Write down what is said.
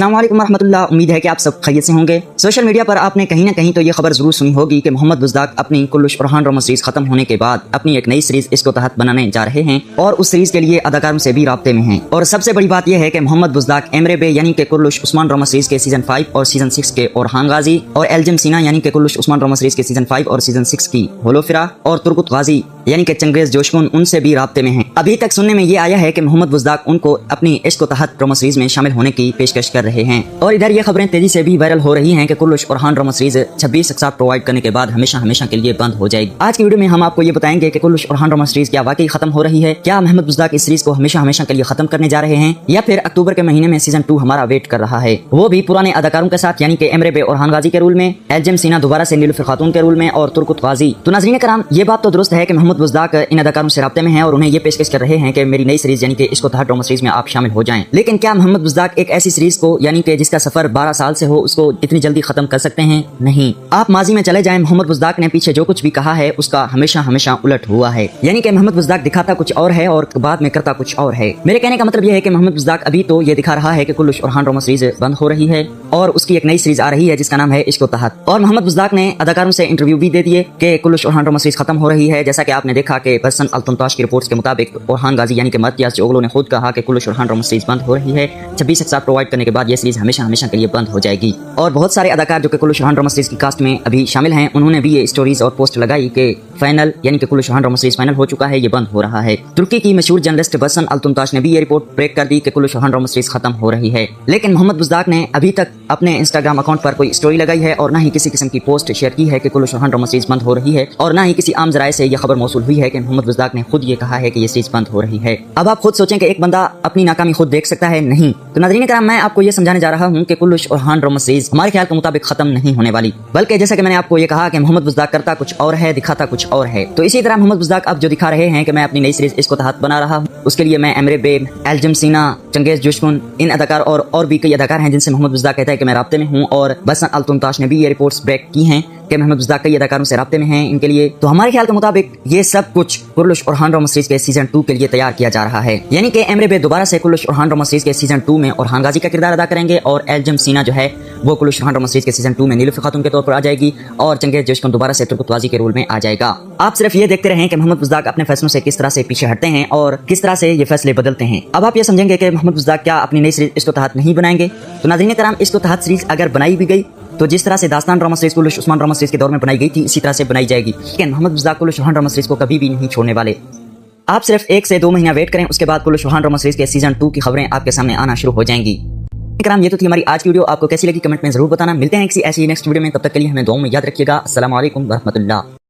अस्सलाम वालेकुम रहमतुल्लाह। उम्मीद है कि आप सब खैरियत से होंगे। सोशल मीडिया पर आपने कहीं ना कहीं तो ये खबर जरूर सुनी होगी कि मोहम्मद बुज़दाक अपनी कुल्लुश फरहान ड्रामा सीरीज खत्म होने के बाद अपनी एक नई सीरीज इसको तहत बनाने जा रहे हैं और उस सीरीज के लिए अदाकारों से भी राब्ते में हैं। और सबसे बड़ी बात यह है कि मोहम्मद बुज़दाक एमरे बे यानी कि कुल्लुश उस्मान ड्रामा सीरीज के सीजन 5 और सीजन 6 के ओरहान गाजी और एल्जम सीना यानी कि कुल्लुश उस्मान ड्रामा सीरीज के सीजन 5 और सीजन 6 की होलोफिरा और तुर्कुत गाजी यानी कि चंगेज जोशकुन उनसे भी राब्ते में हैं। अभी तक सुनने में ये आया है कि मोहम्मद बुज़दाक उनको अपनी इश्क तहत ड्रामा सीरीज में शामिल होने की पेशकश कर रहे हैं। और इधर ये खबरें तेजी से भी वायरल हो रही हैं कि कुल्लुश फरहान ड्रामा सीरीज 26 अक्सार प्रोवाइड करने के बाद हमेशा के लिए बंद हो जाएगी। आज की वीडियो में हम आपको ये बताएंगे कि कुल्लुश फरहान ड्रामा सीरीज क्या वाकई खत्म हो रही है, क्या मोहम्मद बुज़दाक इस सीरीज को हमेशा के लिए खत्म करने जा रहे हैं, या फिर अक्टूबर के महीने में सीजन 2 हमारा वेट कर रहा है, वो भी पुराने अदाकारों के साथ यानी कि एमरे बे ओरहान गाजी के रोल में, एल्जम सीना दोबारा से नीलुफर खातून के रोल में और तुर्कुत गाजी। तो नाज़रीन कराम, ये बात तो दुरुस्त है कि मोहम्मद बुज़दाक इन अदाकारों से राब्ते में हैं और उन्हें ये पेशकश कर रहे हैं कि मेरी नई सीरीज यानी कि इसको तहत ड्रामा सीरीज में आप शामिल हो जाएं। लेकिन क्या मोहम्मद बुज़दाक एक ऐसी सीरीज को यानी कि जिसका सफर 12 साल से हो उसको इतनी जल्दी खत्म कर सकते हैं? नहीं। आप माजी में चले जाएं, मोहम्मद बुज़दाक ने पीछे जो कुछ भी कहा है उसका हमेशा उलट हुआ है। यानी कि मोहम्मद बुज़दाक दिखाता कुछ और है और बाद में करता कुछ और है। मेरे कहने का मतलब यह है कि मोहम्मद बुज़दाक अभी तो ये दिखा रहा है कि कुल्लुश फरहान ड्रामा सीरीज बंद हो रही है और उसकी एक नई सीरीज आ रही है जिसका नाम है इश्क तहत। और मोहम्मद बुज़दाक ने अदाकारों से इंटरव्यू भी दे दिए कि कुल्लुश फरहान ड्रामा सीरीज खत्म हो रही है। जैसा कि आपने देखा कि बसन अल-तमताश की रिपोर्ट्स के मुताबिक ओरहान गाजी यानी कि मर्तियाज जोगलो ने खुद कहा कि कुल्लुश फरहान ड्रामा सीरीज बंद हो रही है। 26 अक्सार प्रोवाइड करने के बाद ये सीरीज हमेशा के लिए बंद हो जाएगी। और बहुत सारे अदाकार जो कि कुल्लुश फरहान ड्रामा सीरीज की कास्ट में अभी शामिल हैं उन्होंने भी ये स्टोरीज और पोस्ट लगाई कि फाइनल यानी कि कुल्लुश फरहान ड्रामा सीरीज फाइनल हो चुका है, ये बंद हो रहा है। तुर्की की मशहूर जर्नलिस्ट बसन अल-तमताश ने भी ये रिपोर्ट ब्रेक कर दी कि कुल्लुश फरहान ड्रामा सीरीज खत्म हो रही है। लेकिन मोहम्मद बुज़दाक ने अभी तक अपने इंस्टाग्राम अकाउंट पर कोई स्टोरी लगाई है और न ही किसी किस्म की पोस्ट शेयर की है कि कुल्लुश फरहान ड्रामा सीरीज बंद हो रही है और न ही किसी आम जराये से यह खबर मौसूल हुई है कि मोहम्मद बुज़दाक ने खुद ये कहा है कि ये सीरीज बंद हो रही है। अब आप खुद सोचें कि एक बंदा अपनी नाकामी खुद देख सकता है? नहीं। तो नाज़रीन कराम, मैं आपको ये समझाने जा रहा हूँ कि कुल्लुश फरहान ड्रामा सीरीज हमारे ख्याल के मुताबिक खत्म नहीं होने वाली, बल्कि जैसा कि मैंने आपको ये कहा कि मोहम्मद बुज़दाक करता कुछ और है, दिखाता कुछ और है। तो इसी तरह मोहम्मद बुज़दाक अब जो दिखा रहे हैं कि मैं अपनी नई सीरीज इसको तहत बना रहा हूँ, उसके लिए मैं एमरे बे, एल्जम सीना, चंगेज जोशकुन इन अदाकार और भी कई अदाकार हैं जिनसे मोहम्मद बुज़दाक कहता है कि मैं राब्ते में हूँ। और बसन अल-तमताश ने भी ये रिपोर्ट्स ब्रेक की हैं कि मोहम्मद बुज़दाक कई अदाकारों से राब्ते में हैं इनके लिए। तो हमारे ख्याल के मुताबिक ये सब कुछ कुल्लुश फरहान ड्रामा सीरीज के सीजन 2 के लिए तैयार किया जा रहा है। यानी कि एमरे बे दोबारा से कुल्लुश फरहान ड्रामा सीरीज के सीजन 2 में ओरहान गाजी का किरदार अदा करेंगे और एल्जम सीना जो है वो कुल्लुश फरहान ड्रामा सीरीज के सीजन 2 में नीलुफर खातून के तौर पर आ जाएगी और चंगेज जोशकुन दोबारा से तुर्कुत गाजी के रोल में आ जाएगा। आप सिर्फ ये देखते रहें कि मोहम्मद बुज़दाक अपने फैसलों से किस तरह से पीछे हटते हैं और किस तरह से ये फैसले बदलते हैं। अब आप ये समझेंगे कि मोहम्मद बुज़दाक क्या अपनी नई सीरीज इसको तहत नहीं बनाएंगे? तो नाज़रीन कराम, इसको तहत सीरीज अगर बनाई भी गई तो जिस तरह से Dastaan drama series Kurulus Osman drama series के दौर में बनाई गई थी इसी तरह से बनाई जाएगी। लेकिन मोहम्मद बुज़दाक कुल्लुश फरहान ड्रामा सीरीज को कभी भी नहीं छोड़ने वाले। आप सिर्फ 1 से 2 महीना वेट करें, उसके बाद कुल्लुश फरहान ड्रामा सीरीज के सीजन 2 की खबरें आपके सामने आना शुरू हो जाएंगी। ये तो थी हमारी आज की वीडियो। आपको कैसी लगी कमेंट में जरूर बताना। मिलते हैं किसी ऐसी नेक्स्ट वीडियो में, तब तक के लिए हमें दुआओं में याद रखिएगा। अस्सलाम वालेकुम व रहमतुल्लाह।